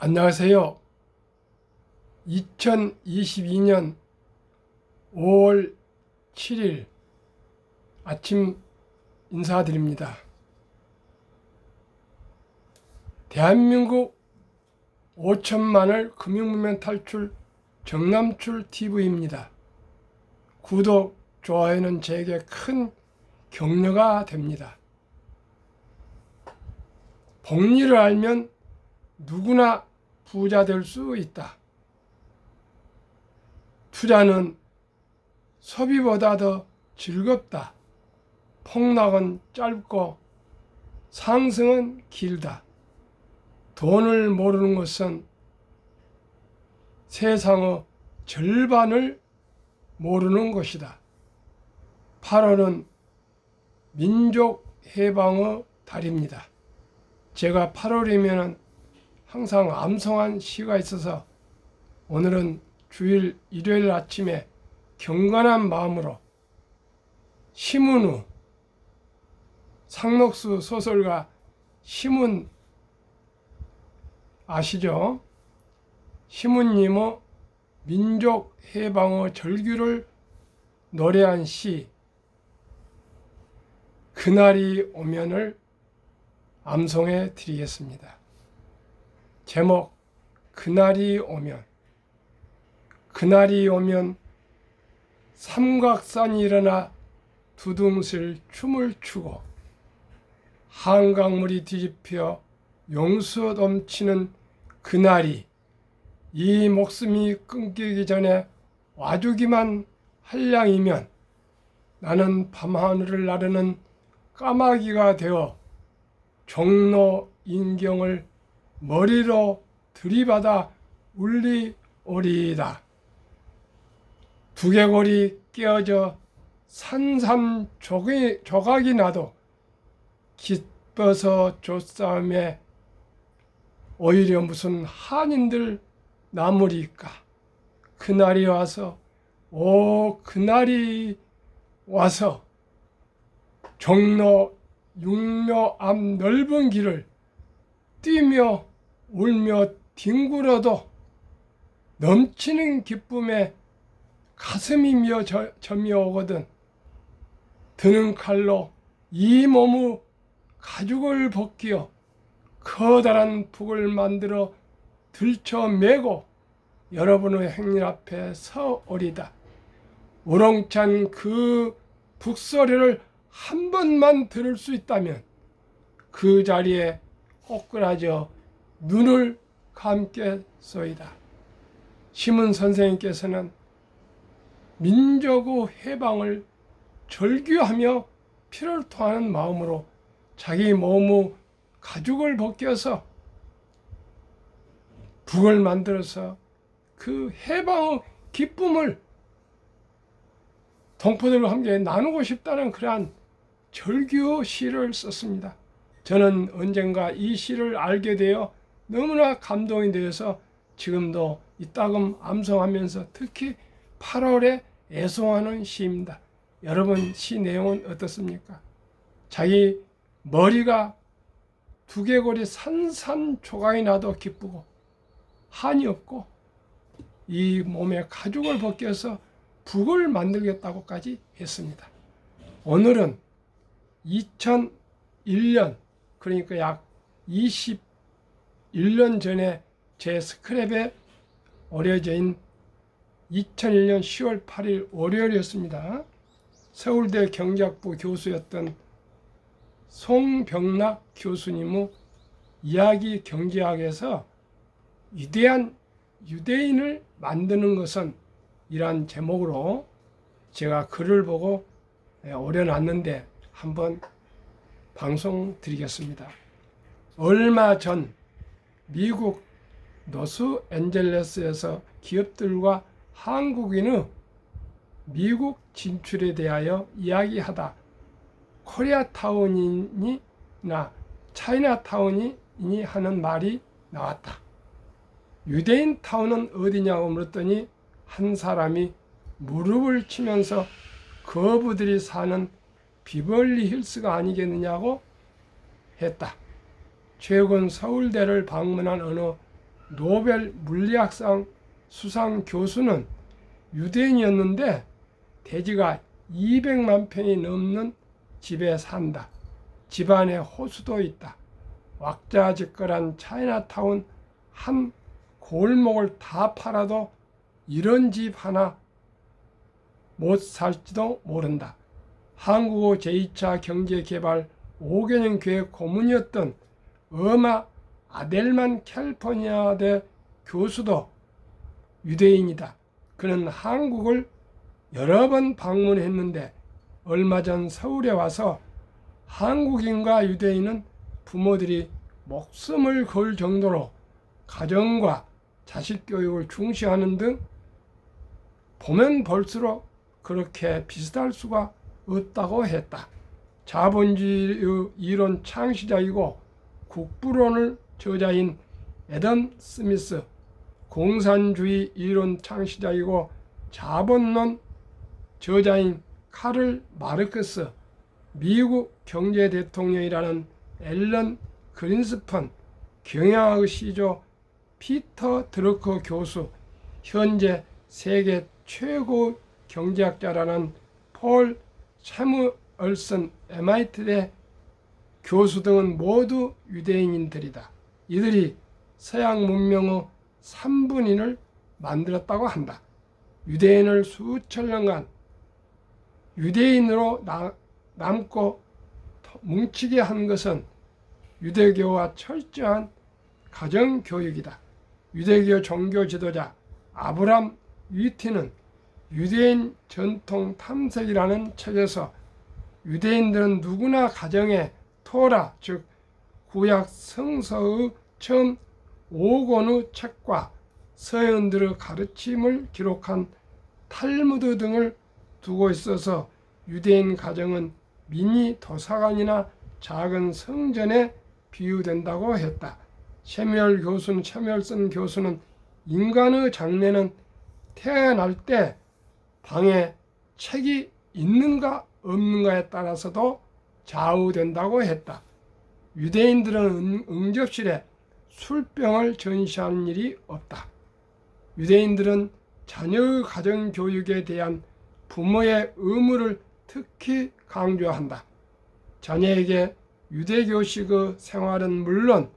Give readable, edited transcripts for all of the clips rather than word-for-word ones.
안녕하세요. 2022년 5월 7일 아침 인사드립니다. 대한민국 5천만을 금융무명 탈출 정남출 TV입니다. 구독, 좋아요는 제게 큰 격려가 됩니다. 복리를 알면 누구나 부자 될 수 있다. 투자는 소비보다 더 즐겁다. 폭락은 짧고 상승은 길다. 돈을 모르는 것은 세상의 절반을 모르는 것이다. 8월은 민족해방의 달입니다. 제가 8월이면 항상 암송한 시가 있어서 오늘은 주일 일요일 아침에 경건한 마음으로 심은우, 상록수 소설가 심은 아시죠? 심은님의 민족해방의 절규를 노래한 시 그날이 오면을 암송해 드리겠습니다. 제목 그날이 오면. 그날이 오면 삼각산이 일어나 두둥실 춤을 추고 한강물이 뒤집혀 용수 넘치는 그날이 이 목숨이 끊기기 전에 와주기만 할 양이면 나는 밤하늘을 나르는 까마귀가 되어 종로 인경을 머리로 들이받아 울리오리이다. 두개골이 깨어져 산산조각이 나도 기뻐서 조싸움에 오히려 무슨 한인들 나무리까. 그날이 와서 그날이 와서 종로 육묘 앞 넓은 길을 뛰며 울며 뒹굴어도 넘치는 기쁨에 가슴이 저미오거든. 드는 칼로 이 몸의 가죽을 벗기어 커다란 북을 만들어 들쳐매고 여러분의 행렬 앞에 서오리다. 우렁찬 그 북소리를 한 번만 들을 수 있다면 그 자리에 꼬꾸라져 눈을 감겠소이다. 심은 선생님께서는 민족의 해방을 절규하며 피를 토하는 마음으로 자기 몸의 가죽을 벗겨서 북을 만들어서 그 해방의 기쁨을 동포들과 함께 나누고 싶다는 그러한 절규 시를 썼습니다. 저는 언젠가 이 시를 알게 되어 너무나 감동이 되어서 지금도 이따금 암송하면서 특히 8월에 애송하는 시입니다. 여러분 시 내용은 어떻습니까? 자기 머리가 두개골이 산산조각이 나도 기쁘고 한이 없고 이 몸에 가죽을 벗겨서 북을 만들겠다고까지 했습니다. 오늘은 2001년 그러니까 약 21년 전에 제 스크랩에 오려진 2001년 10월 8일 월요일이었습니다. 서울대 경제학부 교수였던 송병락 교수님의 이야기 경제학에서 위대한 유대인을 만드는 것은 이란 제목으로 제가 글을 보고 올려놨는데 한번 방송 드리겠습니다. 얼마 전 미국 로스앤젤레스에서 기업들과 한국인의 미국 진출에 대하여 이야기하다 코리아타운이나 차이나타운이니 하는 말이 나왔다. 유대인 타운은 어디냐고 물었더니 한 사람이 무릎을 치면서 거부들이 사는 비벌리 힐스가 아니겠느냐고 했다. 최근 서울대를 방문한 어느 노벨 물리학상 수상 교수는 유대인이었는데 대지가 200만 평이 넘는 집에 산다. 집안에 호수도 있다. 왁자지껄한 차이나타운 한 골목을 다 팔아도 이런 집 하나 못 살지도 모른다. 한국어 제2차 경제개발 5개년 계획 고문이었던 어마 아델만 캘리포니아대 교수도 유대인이다. 그는 한국을 여러 번 방문했는데 얼마 전 서울에 와서 한국인과 유대인은 부모들이 목숨을 걸 정도로 가정과 자식 교육을 중시하는 등 보면 볼수록 그렇게 비슷할 수가 없다고 했다. 자본주의 이론 창시자이고 국부론을 저자인 애덤 스미스, 공산주의 이론 창시자이고 자본론 저자인 카를 마르크스, 미국 경제대통령이라는 앨런 그린스펀, 경영학 시조 피터 드러커 교수, 현재 세계 최고 경제학자라는 폴 채무얼슨 MIT대 교수 등은 모두 유대인들이다. 이들이 서양 문명의 3분인을 만들었다고 한다. 유대인을 수천 년간 유대인으로 남고 뭉치게 한 것은 유대교와 철저한 가정교육이다. 유대교 종교 지도자 아브람 위티는 유대인 전통 탐색이라는 책에서 유대인들은 누구나 가정에 토라, 즉 구약 성서의 처음 5권의 책과 서양인들의 가르침을 기록한 탈무드 등을 두고 있어서 유대인 가정은 미니 도서관이나 작은 성전에 비유된다고 했다. 채멸슨 교수는 인간의 장래는 태어날 때 방에 책이 있는가 없는가에 따라서도 좌우된다고 했다. 유대인들은 응접실에 술병을 전시하는 일이 없다. 유대인들은 자녀의 가정교육에 대한 부모의 의무를 특히 강조한다. 자녀에게 유대교식의 생활은 물론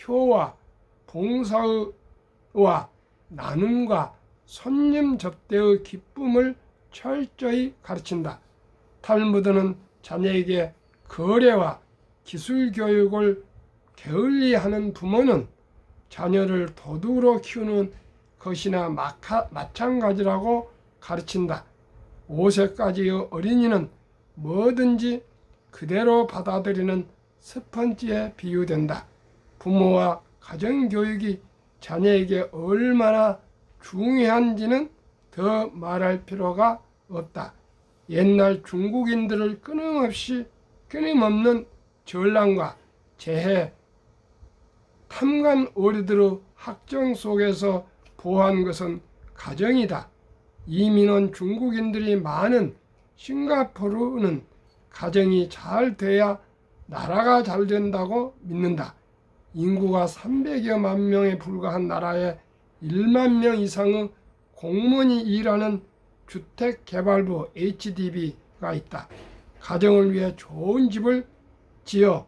효와 봉사와 나눔과 손님 접대의 기쁨을 철저히 가르친다. 탈무드는 자녀에게 거래와 기술 교육을 게을리하는 부모는 자녀를 도둑으로 키우는 것이나 마찬가지라고 가르친다. 5세까지의 어린이는 뭐든지 그대로 받아들이는 스펀지에 비유된다. 부모와 가정교육이 자녀에게 얼마나 중요한지는 더 말할 필요가 없다. 옛날 중국인들을 끊임없는 전랑과 재해, 탐관 어리들의 학정 속에서 보호한 것은 가정이다. 이민원 중국인들이 많은 싱가포르는 가정이 잘 돼야 나라가 잘 된다고 믿는다. 인구가 300여만 명에 불과한 나라에 1만 명 이상의 공무원이 일하는 주택개발부 HDB가 있다. 가정을 위해 좋은 집을 지어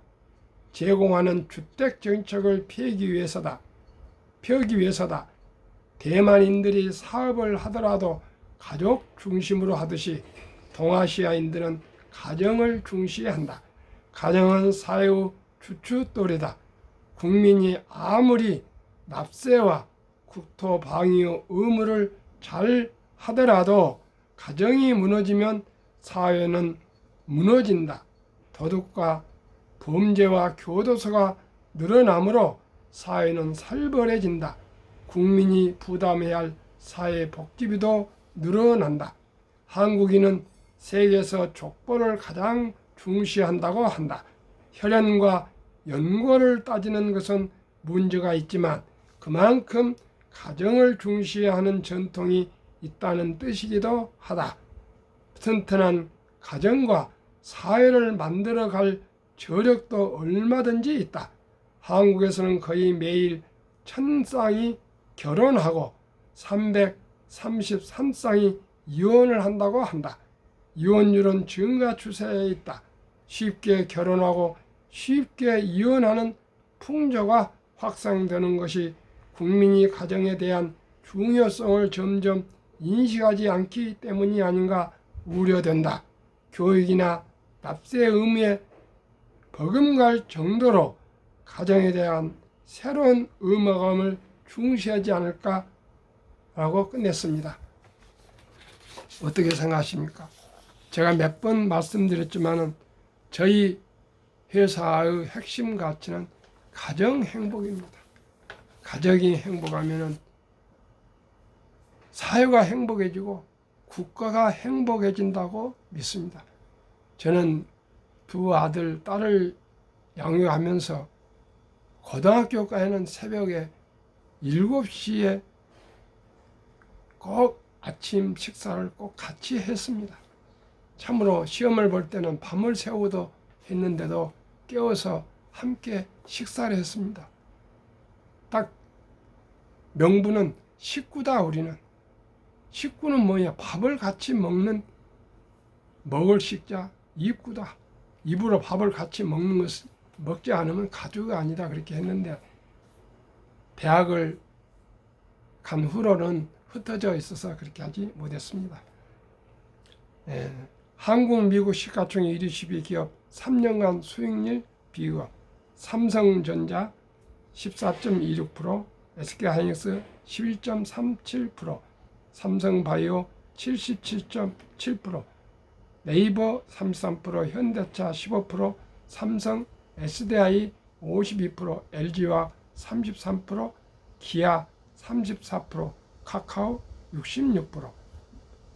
제공하는 주택정책을 펴기 위해서다. 대만인들이 사업을 하더라도 가족 중심으로 하듯이 동아시아인들은 가정을 중시한다. 가정은 사회의 주춧돌이다. 국민이 아무리 납세와 국토 방위의 의무를 잘 하더라도 가정이 무너지면 사회는 무너진다. 도둑과 범죄와 교도소가 늘어나므로 사회는 살벌해진다. 국민이 부담해야 할 사회복지비도 늘어난다. 한국인은 세계에서 족보를 가장 중시한다고 한다. 혈연과 연고를 따지는 것은 문제가 있지만 그만큼 가정을 중시하는 전통이 있다는 뜻이기도 하다. 튼튼한 가정과 사회를 만들어갈 저력도 얼마든지 있다. 한국에서는 거의 매일 1000쌍이 결혼하고 333쌍이 이혼을 한다고 한다. 이혼율은 증가 추세에 있다. 쉽게 결혼하고 쉽게 이혼하는 풍조가 확산되는 것이 국민이 가정에 대한 중요성을 점점 인식하지 않기 때문이 아닌가 우려된다. 교육이나 납세 의무에 버금갈 정도로 가정에 대한 새로운 의무감을 중시하지 않을까라고 끝냈습니다. 어떻게 생각하십니까? 제가 몇 번 말씀드렸지만은 저희 회사의 핵심 가치는 가정 행복입니다. 가정이 행복하면은 사회가 행복해지고 국가가 행복해진다고 믿습니다. 저는 두 아들, 딸을 양육하면서 고등학교까지는 새벽에 7시에 꼭 아침 식사를 꼭 같이 했습니다. 참으로 시험을 볼 때는 밤을 새우도 했는데도 깨워서 함께 식사를 했습니다. 딱 명분은 식구다. 우리는 식구는 뭐냐? 밥을 같이 먹을 식자 입구다. 입으로 밥을 같이 먹는 것을 먹지 않으면 가족이 아니다. 그렇게 했는데 대학을 간 후로는 흩어져 있어서 그렇게 하지 못했습니다. 한국, 미국 시가총액 1위 12기업 3년간 수익률 비교. 삼성전자 14.26%, SK하이닉스 11.37%, 삼성바이오 77.7%, 네이버 33%, 현대차 15%, 삼성, SDI 52%, LG화 33%, 기아 34%, 카카오 66%,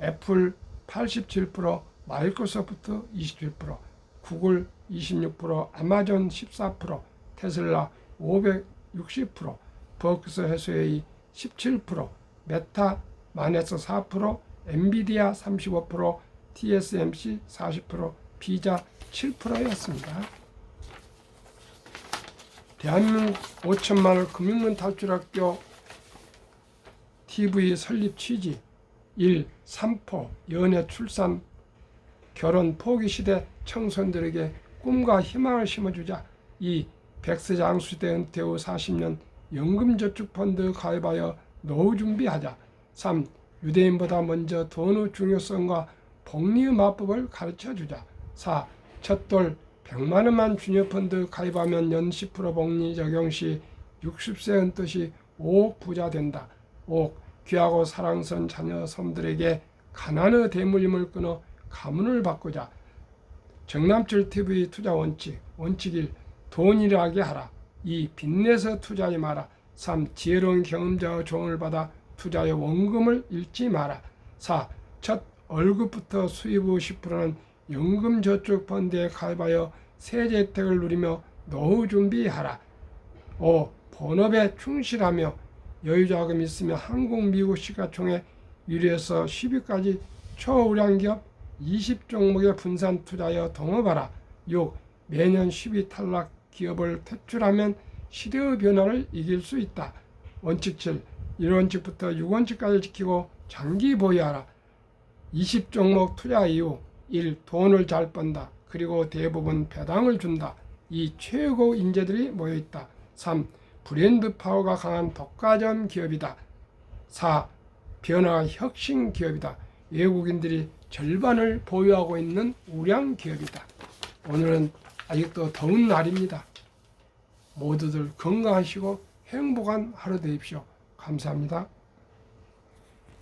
애플 87%, 마이크로소프트 27%, 구글 26%, 아마존 14%, 테슬라 560%, 버크스 해수웨이 17%, 메타 마이너스 4%, 엔비디아 35%, TSMC 40%, 비자 7%였습니다. 대한민국 5천만을 금융문 탈출학교 TV 설립 취지 1. 삼포, 연애, 출산, 결혼 포기 시대 청소년들에게 꿈과 희망을 심어주자. 2. 백세장수대 은퇴 후 40년 연금저축펀드 가입하여 노후 준비하자. 3. 유대인보다 먼저 돈의 중요성과 복리의 마법을 가르쳐주자. 4. 첫돌 100만 원만 주녀펀드 가입하면 연 10% 복리 적용 시 60세 은퇴 시 5억 부자 된다. 5. 귀하고 사랑스러운 자녀 섬들에게 가난의 대물림을 끊어 가문을 바꾸자. 정남철 TV 투자 원칙. 원칙 1. 돈 일하게 하라. 2. 빚내서 투자하지 마라. 3. 지혜로운 경험자의 조언을 받아 투자의 원금을 잃지 마라. 4. 첫 월급부터 수입의 10%는 연금저축펀드에 가입하여 세제 혜택을 누리며 노후 준비하라. 5. 본업에 충실하며 여유자금 있으며 한국, 미국 시가총액 1위에서 10위까지 초우량기업 20종목에 분산 투자하여 동업하라. 6. 매년 10위 탈락 기업을 퇴출하면 시대의 변화를 이길 수 있다. 원칙 7. 1원칙부터 6원칙까지 지키고 장기 보유하라. 20종목 투자 이후 1. 돈을 잘 번다. 그리고 대부분 배당을 준다. 2. 최고 인재들이 모여있다. 3. 브랜드 파워가 강한 독과점 기업이다. 4. 변화 혁신 기업이다. 외국인들이 절반을 보유하고 있는 우량 기업이다. 오늘은 아직도 더운 날입니다. 모두들 건강하시고 행복한 하루 되십시오. 감사합니다.